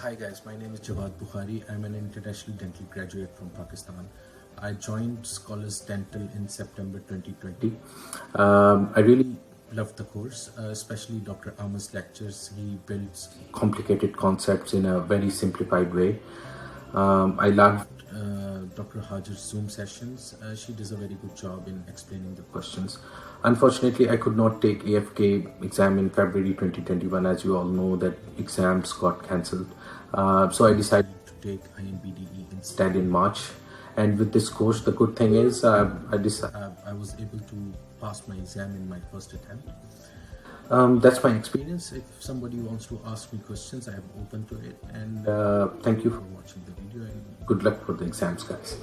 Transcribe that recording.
Hi guys, my name is Bukhari. I'm an international dental graduate from Pakistan. I joined Scholars Dental in September 2020. I really loved the course, especially Dr. Ahmed's lectures. He builds complicated concepts in a very simplified way. I loved Dr. Hajar's Zoom sessions. She does a very good job in explaining the questions. Unfortunately, I could not take AFK exam in February 2021. As you all know, that exams got cancelled. So I decided to take INBDE instead in March. And with this course, the good thing is I was able to pass my exam in my first attempt. That's my experience. If somebody wants to ask me questions, I am open to it. And thank you for watching the video and good luck for the exams, guys.